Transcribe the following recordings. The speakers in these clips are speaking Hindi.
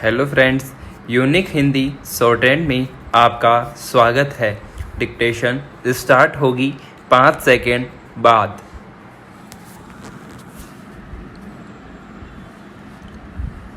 Hello friends, unique Hindi shorthand में आपका स्वागत है। डिक्टेशन स्टार्ट होगी 5 सेकेंड बाद।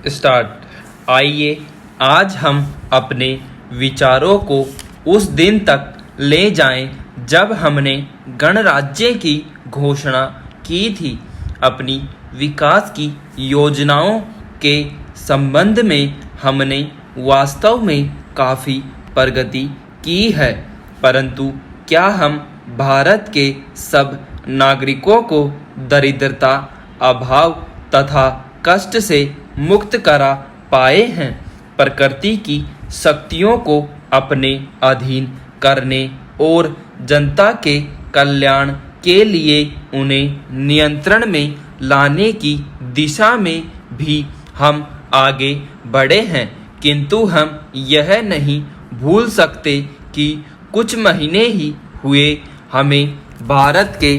स्टार्ट। आइए आज हम अपने विचारों को उस दिन तक ले जाएं जब हमने गणराज्य की घोषणा की थी। अपनी विकास की योजनाओं के संबंध में हमने वास्तव में काफ़ी प्रगति की है, परंतु क्या हम भारत के सब नागरिकों को दरिद्रता, अभाव तथा कष्ट से मुक्त करा पाए हैं? प्रकृति की शक्तियों को अपने अधीन करने और जनता के कल्याण के लिए उन्हें नियंत्रण में लाने की दिशा में भी हम आगे बढ़े हैं, किंतु हम यह नहीं भूल सकते कि कुछ महीने ही हुए हमें भारत के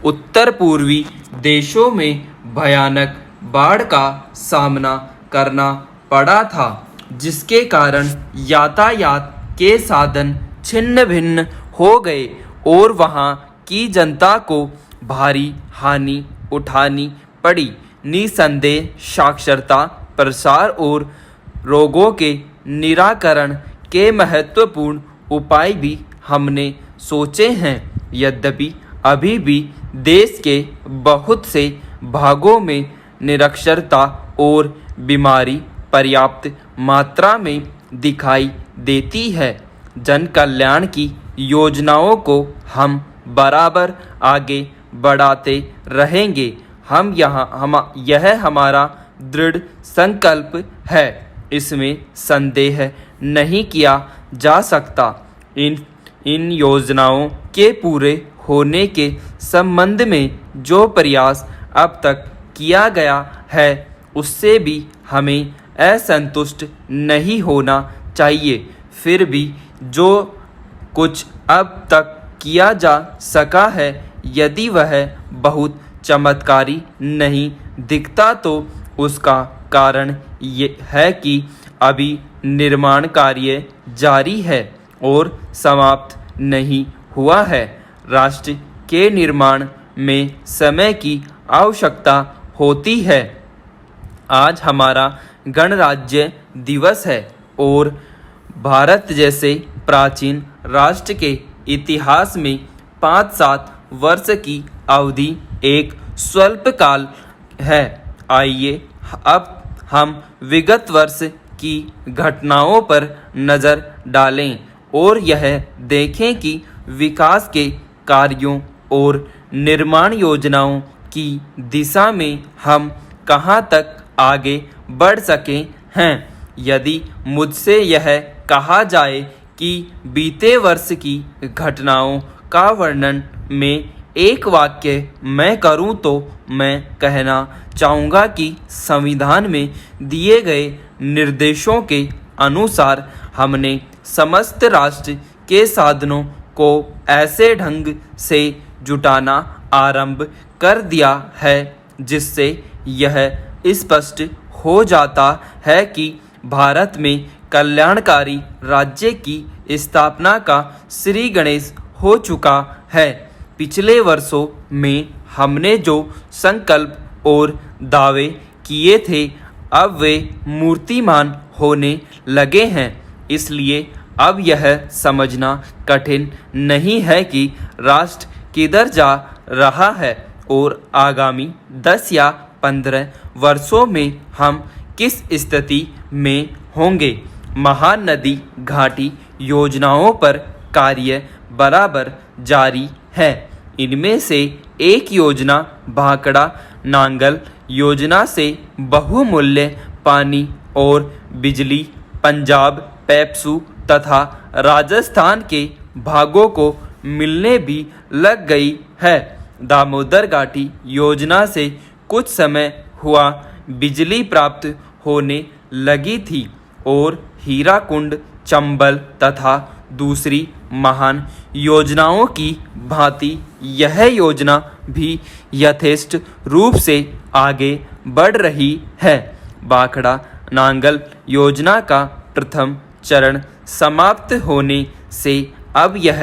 उत्तर पूर्वी देशों में भयानक बाढ़ का सामना करना पड़ा था, जिसके कारण यातायात के साधन छिन्न भिन्न हो गए और वहाँ की जनता को भारी हानि उठानी पड़ी। निसंदेह साक्षरता, प्रसार और रोगों के निराकरण के महत्वपूर्ण उपाय भी हमने सोचे हैं। यद्यपि अभी भी देश के बहुत से भागों में निरक्षरता और बीमारी पर्याप्त मात्रा में दिखाई देती है। जन कल्याण की योजनाओं को हम बराबर आगे बढ़ाते रहेंगे। यह हमारा दृढ़ संकल्प है, इसमें संदेह नहीं किया जा सकता। इन योजनाओं के पूरे होने के संबंध में जो प्रयास अब तक किया गया है, उससे भी हमें असंतुष्ट नहीं होना चाहिए। फिर भी जो कुछ अब तक किया जा सका है, यदि वह बहुत चमत्कारी नहीं दिखता तो उसका कारण ये है कि अभी निर्माण कार्य जारी है और समाप्त नहीं हुआ है। राष्ट्र के निर्माण में समय की आवश्यकता होती है। आज हमारा गणराज्य दिवस है और भारत जैसे प्राचीन राष्ट्र के इतिहास में 5-7 वर्ष की अवधि एक स्वल्प काल है। आइए अब हम विगत वर्ष की घटनाओं पर नज़र डालें और यह देखें कि विकास के कार्यों और निर्माण योजनाओं की दिशा में हम कहां तक आगे बढ़ सके हैं। यदि मुझसे यह कहा जाए कि बीते वर्ष की घटनाओं का वर्णन में एक वाक्य मैं करूं तो मैं कहना चाहूँगा कि संविधान में दिए गए निर्देशों के अनुसार हमने समस्त राष्ट्र के साधनों को ऐसे ढंग से जुटाना आरंभ कर दिया है जिससे यह स्पष्ट हो जाता है कि भारत में कल्याणकारी राज्य की स्थापना का श्री गणेश हो चुका है। पिछले वर्षों में हमने जो संकल्प और दावे किए थे, अब वे मूर्तिमान होने लगे हैं। इसलिए अब यह समझना कठिन नहीं है कि राष्ट्र किधर जा रहा है और आगामी 10 या 15 वर्षों में हम किस स्थिति में होंगे। महानदी घाटी योजनाओं पर कार्य बराबर जारी है। इनमें से एक योजना भाखड़ा नांगल योजना से बहुमूल्य पानी और बिजली पंजाब, पेप्सू तथा राजस्थान के भागों को मिलने भी लग गई है। दामोदर घाटी योजना से कुछ समय हुआ बिजली प्राप्त होने लगी थी और हीराकुंड, चंबल तथा दूसरी महान योजनाओं की भांति यह योजना भी यथेष्ट रूप से आगे बढ़ रही है। भाखड़ा नांगल योजना का प्रथम चरण समाप्त होने से अब यह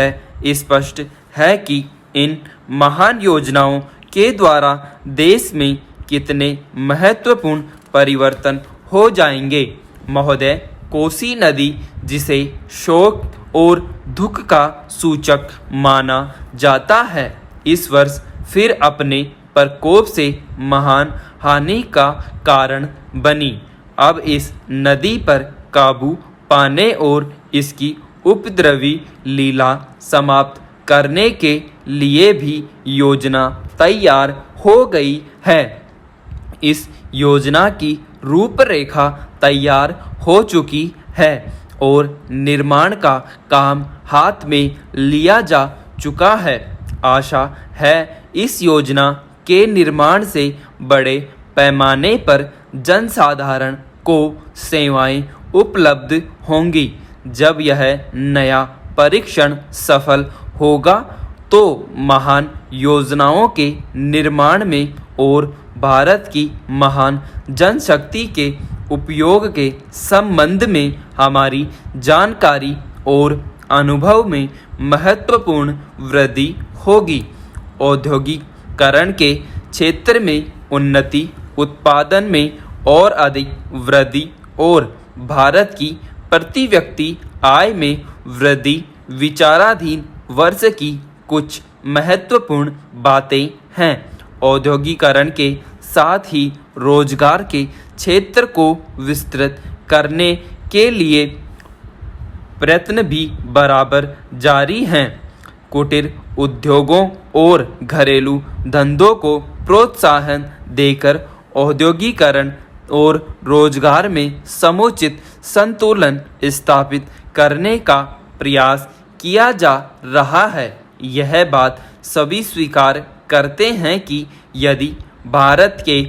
स्पष्ट है कि इन महान योजनाओं के द्वारा देश में कितने महत्वपूर्ण परिवर्तन हो जाएंगे। महोदय, कोसी नदी, जिसे शोक और दुख का सूचक माना जाता है, इस वर्ष फिर अपने प्रकोप से महान हानि का कारण बनी। अब इस नदी पर काबू पाने और इसकी उपद्रवी लीला समाप्त करने के लिए भी योजना तैयार हो गई है। इस योजना की रूपरेखा तैयार हो चुकी है और निर्माण का काम हाथ में लिया जा चुका है। आशा है इस योजना के निर्माण से बड़े पैमाने पर जनसाधारण को सेवाएं उपलब्ध होंगी। जब यह नया परीक्षण सफल होगा तो महान योजनाओं के निर्माण में और भारत की महान जनशक्ति के उपयोग के संबंध में हमारी जानकारी और अनुभव में महत्वपूर्ण वृद्धि होगी। औद्योगिकरण के क्षेत्र में उन्नति, उत्पादन में और अधिक वृद्धि और भारत की प्रति व्यक्ति आय में वृद्धि विचाराधीन वर्ष की कुछ महत्वपूर्ण बातें हैं। औद्योगिकरण के साथ ही रोजगार के क्षेत्र को विस्तृत करने के लिए प्रयत्न भी बराबर जारी हैं। कुटीर उद्योगों और घरेलू धंधों को प्रोत्साहन देकर औद्योगिकरण और रोजगार में समुचित संतुलन स्थापित करने का प्रयास किया जा रहा है। यह बात सभी स्वीकार करते हैं कि यदि भारत के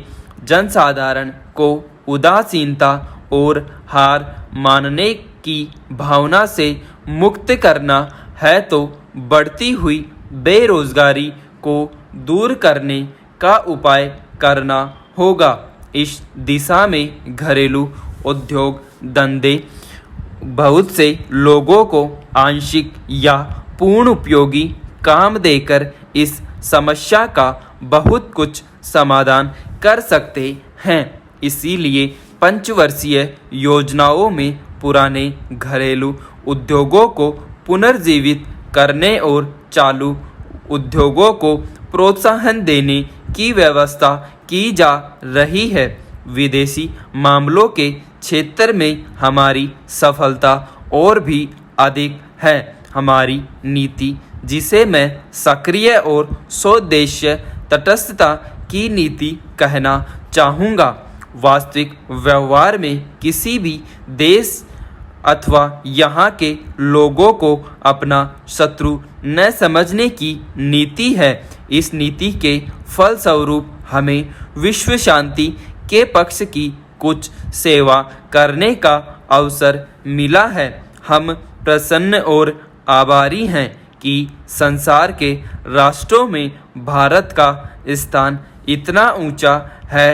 जनसाधारण को उदासीनता और हार मानने की भावना से मुक्त करना है तो बढ़ती हुई बेरोजगारी को दूर करने का उपाय करना होगा। इस दिशा में घरेलू उद्योग धंधे बहुत से लोगों को आंशिक या पूर्ण उपयोगी काम देकर इस समस्या का बहुत कुछ समाधान कर सकते हैं। इसीलिए पंचवर्षीय योजनाओं में पुराने घरेलू उद्योगों को पुनर्जीवित करने और चालू उद्योगों को प्रोत्साहन देने की व्यवस्था की जा रही है। विदेशी मामलों के क्षेत्र में हमारी सफलता और भी अधिक है। हमारी नीति, जिसे मैं सक्रिय और स्वदेशी तटस्थता की नीति कहना चाहूँगा, वास्तविक व्यवहार में किसी भी देश अथवा यहाँ के लोगों को अपना शत्रु न समझने की नीति है। इस नीति के फलस्वरूप हमें विश्व शांति के पक्ष की कुछ सेवा करने का अवसर मिला है। हम प्रसन्न और आभारी हैं कि संसार के राष्ट्रों में भारत का स्थान इतना ऊंचा है।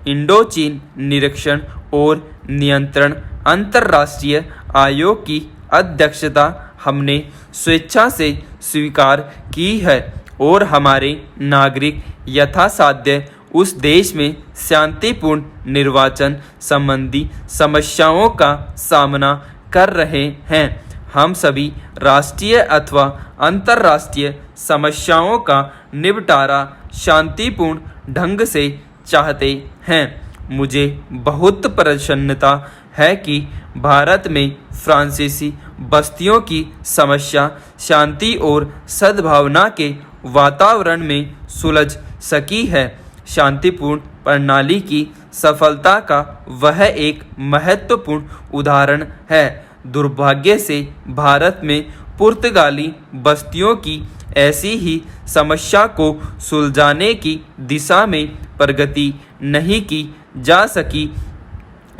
इंडोचीन निरीक्षण और नियंत्रण अंतर्राष्ट्रीय आयोग की अध्यक्षता हमने स्वेच्छा से स्वीकार की है और हमारे नागरिक यथासाध्य उस देश में शांतिपूर्ण निर्वाचन संबंधी समस्याओं का सामना कर रहे हैं। हम सभी राष्ट्रीय अथवा अंतर्राष्ट्रीय समस्याओं का निपटारा शांतिपूर्ण ढंग से चाहते हैं। मुझे बहुत प्रसन्नता है कि भारत में फ्रांसीसी बस्तियों की समस्या शांति और सद्भावना के वातावरण में सुलझ सकी है। शांतिपूर्ण प्रणाली की सफलता का वह एक महत्वपूर्ण उदाहरण है। दुर्भाग्य से भारत में पुर्तगाली बस्तियों की ऐसी ही समस्या को सुलझाने की दिशा में प्रगति नहीं की जा सकी।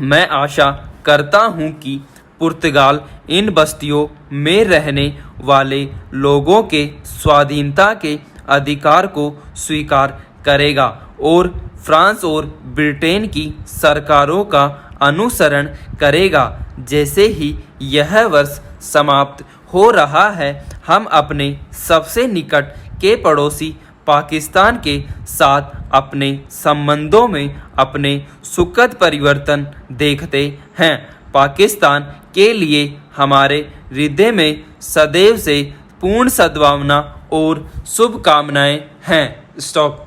मैं आशा करता हूँ कि पुर्तगाल इन बस्तियों में रहने वाले लोगों के स्वाधीनता के अधिकार को स्वीकार करेगा और फ्रांस और ब्रिटेन की सरकारों का अनुसरण करेगा। जैसे ही यह वर्ष समाप्त हो रहा है, हम अपने सबसे निकट के पड़ोसी पाकिस्तान के साथ अपने संबंधों में अपने सुखद परिवर्तन देखते हैं। पाकिस्तान के लिए हमारे हृदय में सदैव से पूर्ण सद्भावना और शुभकामनाएं हैं। स्टॉप।